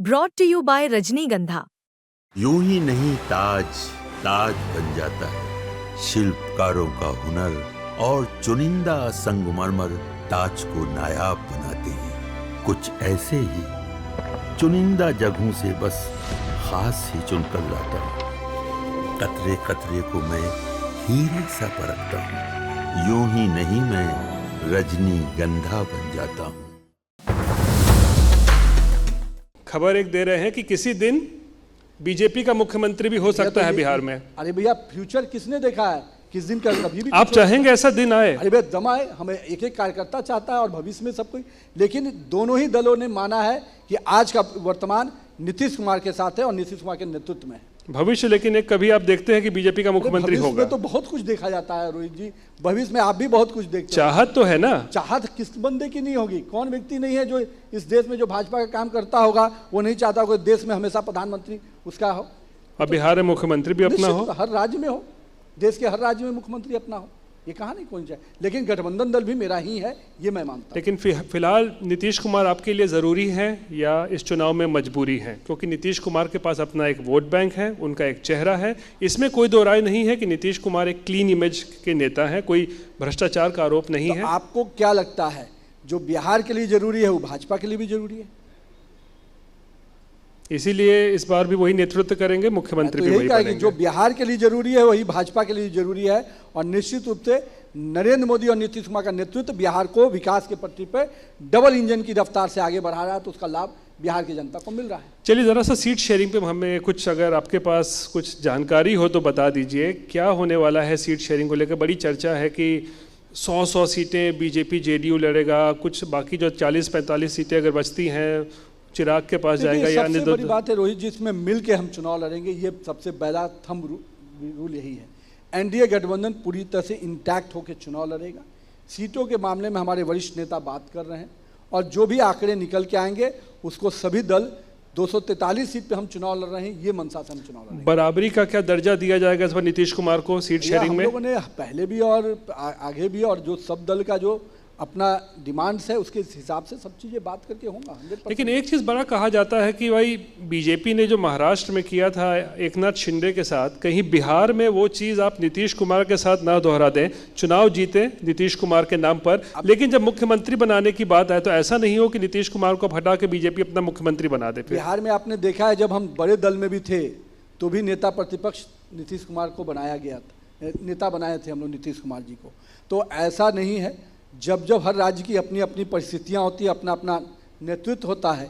Brought to you by रजनीगंधा। यूं ही नहीं ताज ताज बन जाता है, शिल्पकारों का हुनर और चुनिंदा संगमरमर ताज को नायाब बनाते हैं। कुछ ऐसे ही चुनिंदा जगहों से बस खास ही चुनकर लाता हूँ। कतरे कतरे को मैं हीरे सा परखता हूँ। यूं ही नहीं मैं रजनीगंधा बन जाता हूँ। खबर एक दे रहे हैं कि किसी दिन बीजेपी का मुख्यमंत्री भी हो सकता है बिहार में। अरे भैया, फ्यूचर किसने देखा है? किस दिन का कभी भी आप चाहेंगे ऐसा दिन आए? अरे भैया, दम आए। हमें एक एक कार्यकर्ता चाहता है और भविष्य में सब कोई, लेकिन दोनों ही दलों ने माना है कि आज का वर्तमान नीतीश कुमार के साथ है और नीतीश कुमार के नेतृत्व में है भविष्य। लेकिन एक कभी आप देखते हैं कि बीजेपी का मुख्यमंत्री होगा? तो बहुत कुछ देखा जाता है रोहित जी, भविष्य में आप भी बहुत कुछ देखते हैं। चाहत तो है ना? चाहत किस बंदे की नहीं होगी? कौन व्यक्ति नहीं है जो इस देश में जो भाजपा का काम करता होगा वो नहीं चाहता होगा देश में हमेशा प्रधानमंत्री उसका हो और बिहार में मुख्यमंत्री भी अपना हो, हर राज्य में हो, देश के हर राज्य में मुख्यमंत्री अपना हो। ये कहा नहीं कौन चाहे, लेकिन गठबंधन दल भी मेरा ही है, ये मैं मानता हूं। लेकिन फिलहाल नीतीश कुमार आपके लिए ज़रूरी है या इस चुनाव में मजबूरी है? क्योंकि नीतीश कुमार के पास अपना एक वोट बैंक है, उनका एक चेहरा है। इसमें कोई दो राय नहीं है कि नीतीश कुमार एक क्लीन इमेज के नेता है, कोई भ्रष्टाचार का आरोप नहीं है। आपको क्या लगता है जो बिहार के लिए जरूरी है वो भाजपा के लिए भी जरूरी है? इसीलिए इस बार भी वही नेतृत्व करेंगे, मुख्यमंत्री भी वही बनेंगे। जो बिहार के लिए जरूरी है वही भाजपा के लिए जरूरी है, और निश्चित रूप से नरेंद्र मोदी और नीतीश कुमार का नेतृत्व बिहार को विकास के पटरी पर डबल इंजन की रफ्तार से आगे बढ़ा रहा है, तो उसका लाभ बिहार की जनता को मिल रहा है। चलिए जरा सा सीट शेयरिंग पे हमें कुछ, अगर आपके पास कुछ जानकारी हो तो बता दीजिए, क्या होने वाला है सीट शेयरिंग को लेकर? बड़ी चर्चा है कि 100 सीटें बीजेपी जेडीयू लड़ेगा, कुछ बाकी जो 40-45 सीटें अगर बचती हैं चिराग के पास जाएगा या सबसे बड़ी बात है रोहित जी, इसमें मिल के हम चुनाव लड़ेंगे, ये सबसे पहला थंब रूल यही है। एनडीए गठबंधन पूरी तरह से इंटैक्ट होकर चुनाव लड़ेगा। सीटों के मामले में हमारे वरिष्ठ नेता बात कर रहे हैं और जो भी आंकड़े निकल के आएंगे उसको सभी दल 243 सीट पे हम चुनाव लड़ रहे हैं, ये मंशा से हम चुनाव लड़ रहे हैं। बराबरी का क्या दर्जा दिया जाएगा इस बार नीतीश कुमार को सीट शेयरिंग में? हम लोगों ने पहले भी और आगे भी, और जो सब दल का जो अपना डिमांड्स है उसके हिसाब से सब चीज़ें बात करके होगा। लेकिन एक चीज़ बड़ा कहा जाता है कि भाई बीजेपी ने जो महाराष्ट्र में किया था एकनाथ शिंदे के साथ, कहीं बिहार में वो चीज़ आप नीतीश कुमार के साथ ना दोहरा दें। चुनाव जीते नीतीश कुमार के नाम पर, लेकिन जब मुख्यमंत्री बनाने की बात आए तो ऐसा नहीं हो कि नीतीश कुमार को हटा के बीजेपी अपना मुख्यमंत्री बना दे। बिहार में आपने देखा है जब हम बड़े दल में भी थे तो भी नेता प्रतिपक्ष नीतीश कुमार को बनाया गया था, नेता बनाए थे हम लोग नीतीश कुमार जी को। तो ऐसा नहीं है, जब जब हर राज्य की अपनी अपनी परिस्थितियाँ होती है, अपना अपना नेतृत्व होता है।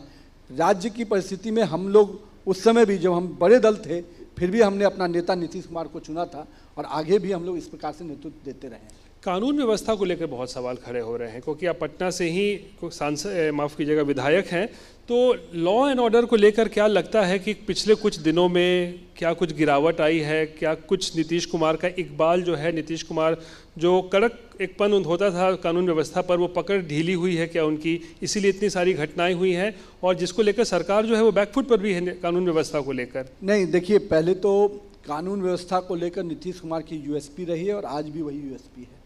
राज्य की परिस्थिति में हम लोग उस समय भी जब हम बड़े दल थे फिर भी हमने अपना नेता नीतीश कुमार को चुना था और आगे भी हम लोग इस प्रकार से नेतृत्व देते रहे हैं। कानून व्यवस्था को लेकर बहुत सवाल खड़े हो रहे हैं, क्योंकि आप पटना से ही सांसद, माफ़ कीजिएगा, विधायक हैं, तो लॉ एंड ऑर्डर को लेकर क्या लगता है कि पिछले कुछ दिनों में क्या कुछ गिरावट आई है? क्या कुछ नीतीश कुमार का इकबाल जो है, नीतीश कुमार जो कड़क एकपन होता था कानून व्यवस्था पर, वो पकड़ ढीली हुई है क्या उनकी, इसीलिए इतनी सारी घटनाएं हुई हैं, और जिसको लेकर सरकार जो है वो बैकफुट पर भी है कानून व्यवस्था को लेकर? नहीं, देखिए, पहले तो कानून व्यवस्था को लेकर नीतीश कुमार की यूएसपी रही है और आज भी वही यूएसपी है।